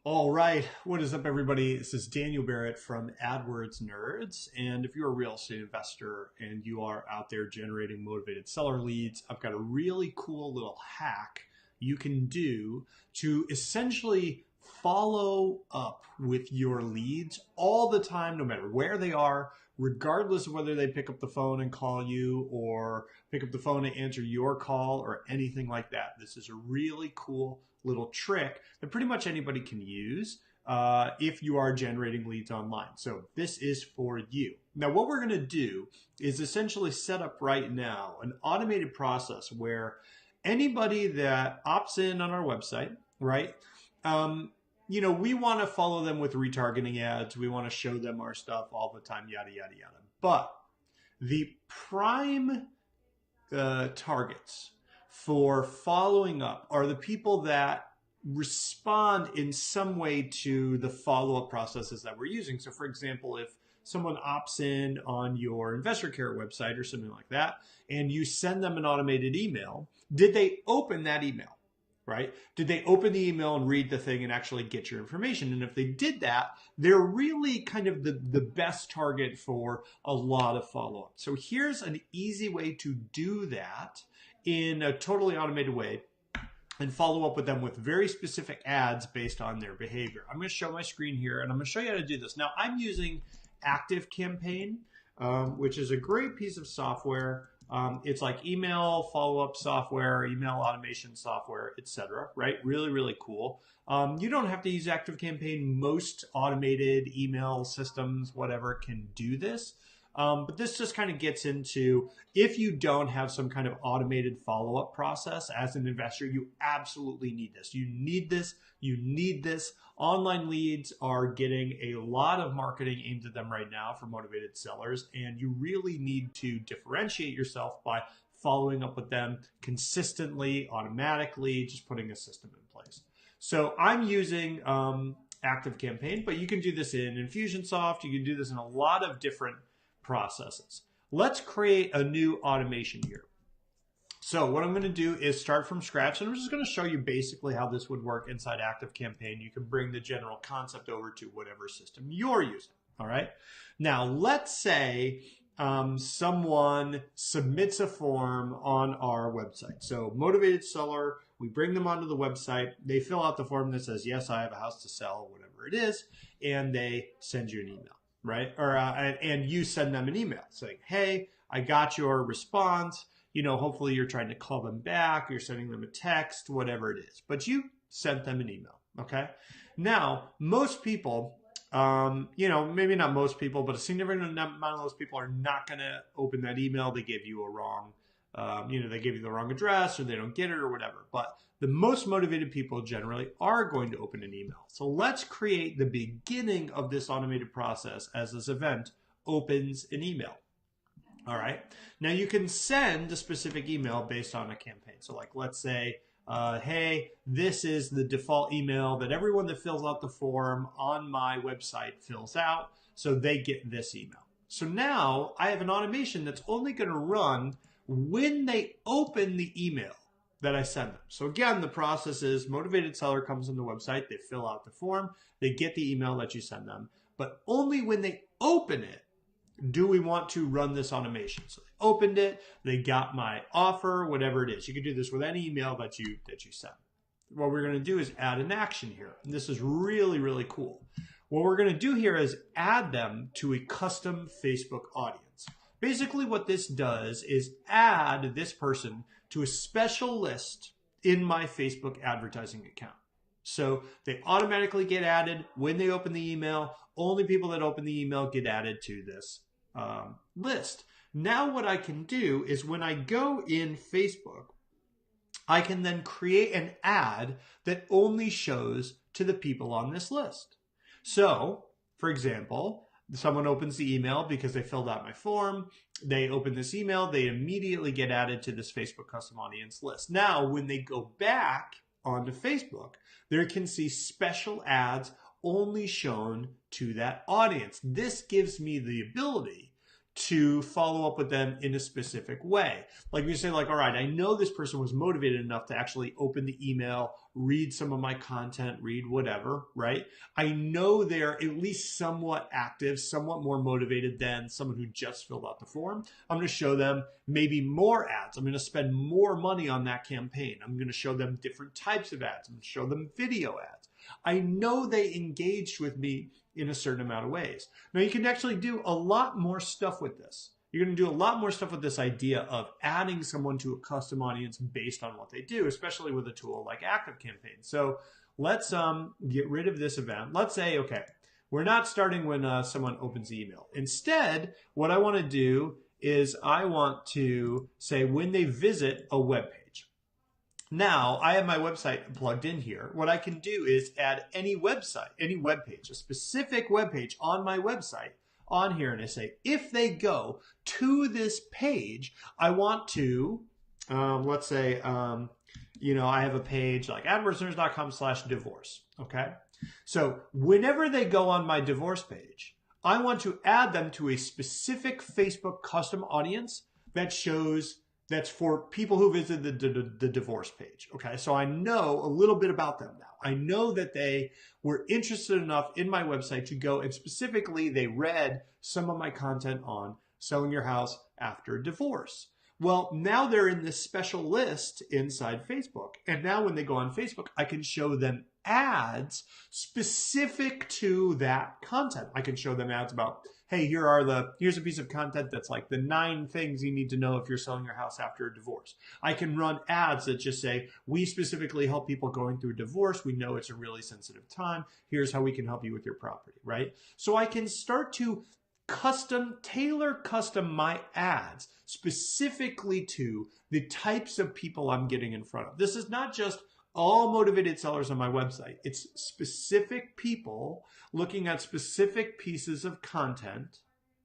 All right, what is up, everybody? This is Daniel Barrett from AdWords Nerds. And if you're a real estate investor and you are out there generating motivated seller leads, I've got a really cool little hack you can do to essentially follow up with your leads all the time, no matter where they are, regardless of whether they pick up the phone and call you or pick up the phone and answer your call or anything like that. This is a really cool little trick that pretty much anybody can use if you are generating leads online. So this is for you. Now, what we're going to do is essentially set up right now an automated process where anybody that opts in on our website, right? We want to follow them with retargeting ads. We want to show them our stuff all the time, yada, yada, yada. But the prime targets for following up are the people that respond in some way to the follow-up processes that we're using. So for example, if someone opts in on your investor care website or something like that, and you send them an automated email, did they open that email, right? Did they open the email and read the thing and actually get your information? And if they did that, they're really kind of the best target for a lot of follow-up. So here's an easy way to do that in a totally automated way and follow up with them with very specific ads based on their behavior. I'm going to show my screen here and I'm going to show you how to do this. Now, I'm using ActiveCampaign, which is a great piece of software. It's like email follow-up software, email automation software, etc. Right? Really, really cool. You don't have to use ActiveCampaign. Most automated email systems, whatever, can do this. But this just kind of gets into, if you don't have some kind of automated follow-up process as an investor, you absolutely need this. You need this. You need this. Online leads are getting a lot of marketing aimed at them right now for motivated sellers, and you really need to differentiate yourself by following up with them consistently, automatically, just putting a system in place. So I'm using ActiveCampaign, but you can do this in Infusionsoft. You can do this in a lot of different processes. Let's create a new automation here. So what I'm going to do is start from scratch, and I'm just going to show you basically how this would work inside ActiveCampaign. You can bring the general concept over to whatever system you're using. All right. Now, let's say someone submits a form on our website. So motivated seller, we bring them onto the website. They fill out the form that says, yes, I have a house to sell, whatever it is, and they send you an email. Right? And you send them an email saying, hey, I got your response. Hopefully you're trying to call them back, you're sending them a text, whatever it is. But you sent them an email, okay? Now, most people, maybe not most people, but a significant amount of those people are not going to open that email. They gave you a wrong, they gave you the wrong address, or they don't get it or whatever. But the most motivated people generally are going to open an email. So let's create the beginning of this automated process as this event opens an email. All right. Now you can send a specific email based on a campaign. So like, let's say, hey, this is the default email that everyone that fills out the form on my website fills out. So they get this email. So now I have an automation that's only going to run when they open the email that I send them. So again, the process is motivated seller comes on the website, they fill out the form, they get the email that you send them, but only when they open it do we want to run this automation. So they opened it, they got my offer, whatever it is. You can do this with any email that you send. What we're going to do is add an action here. And this is really, really cool. What we're going to do here is add them to a custom Facebook audience. Basically what this does is add this person to a special list in my Facebook advertising account. So they automatically get added when they open the email. Only people that open the email get added to this list. Now what I can do is when I go in Facebook, I can then create an ad that only shows to the people on this list. So, for example, someone opens the email because they filled out my form. They open this email. They immediately get added to this Facebook custom audience list. Now, when they go back onto Facebook, they can see special ads only shown to that audience. This gives me the ability to follow up with them in a specific way. Like you say, like, all right, I know this person was motivated enough to actually open the email, read some of my content, read whatever, right? I know they're at least somewhat active, somewhat more motivated than someone who just filled out the form. I'm going to show them maybe more ads. I'm going to spend more money on that campaign. I'm going to show them different types of ads. I'm going to show them video ads. I know they engaged with me in a certain amount of ways. Now you can actually do a lot more stuff with this. You're going to do a lot more stuff with this idea of adding someone to a custom audience based on what they do, especially with a tool like ActiveCampaign. So let's get rid of this event. Let's say, okay, we're not starting when someone opens the email. Instead, what I want to do is I want to say when they visit a web page. Now, I have my website plugged in here. What I can do is add any website, any web page, a specific web page on my website on here, and I say, if they go to this page, I want to, let's say, you know, I have a page like adwordsnerds.com/divorce, okay? So whenever they go on my divorce page, I want to add them to a specific Facebook custom audience that shows that's for people who visit the divorce page. Okay, so I know a little bit about them now. I know that they were interested enough in my website to go, and specifically they read some of my content on selling your house after divorce. Well, now they're in this special list inside Facebook. And now when they go on Facebook, I can show them ads specific to that content. I can show them ads about, hey, here's a piece of content that's like the 9 things you need to know if you're selling your house after a divorce. I can run ads that just say, we specifically help people going through divorce. We know it's a really sensitive time. Here's how we can help you with your property, right? So I can start to tailor custom my ads specifically to the types of people I'm getting in front of. This is not just all motivated sellers on my website. It's specific people looking at specific pieces of content,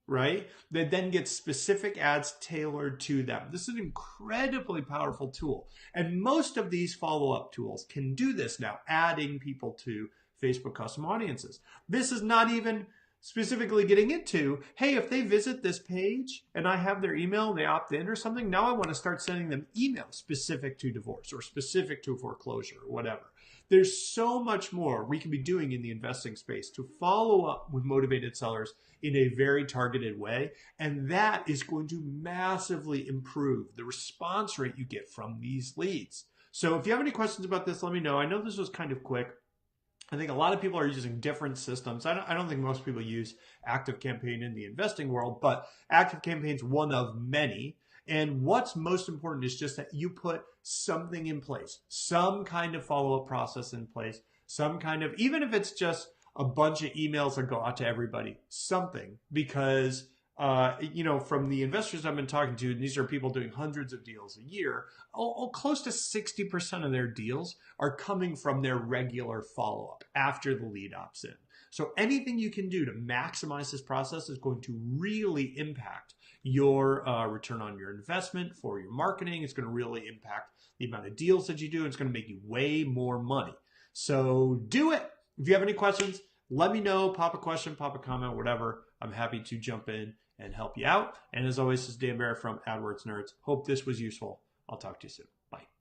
right? That then get specific ads tailored to them. This is an incredibly powerful tool. And most of these follow-up tools can do this now, adding people to Facebook custom audiences. This is not even specifically getting into, hey, if they visit this page and I have their email and they opt in or something, now I want to start sending them emails specific to divorce or specific to foreclosure or whatever. There's so much more we can be doing in the investing space to follow up with motivated sellers in a very targeted way. And that is going to massively improve the response rate you get from these leads. So if you have any questions about this, let me know. I know this was kind of quick. I think a lot of people are using different systems. I don't think most people use ActiveCampaign in the investing world, but ActiveCampaign is one of many. And what's most important is just that you put something in place, some kind of follow-up process in place, some kind of, even if it's just a bunch of emails that go out to everybody, something, because you know, from the investors I've been talking to, and these are people doing hundreds of deals a year, close to 60% of their deals are coming from their regular follow-up after the lead opts in. So anything you can do to maximize this process is going to really impact your return on your investment for your marketing. It's going to really impact the amount of deals that you do. It's going to make you way more money. So do it. If you have any questions, let me know. Pop a question, pop a comment, whatever. I'm happy to jump in and help you out. And as always, this is Dan Barrett from AdWords Nerds. Hope this was useful. I'll talk to you soon. Bye.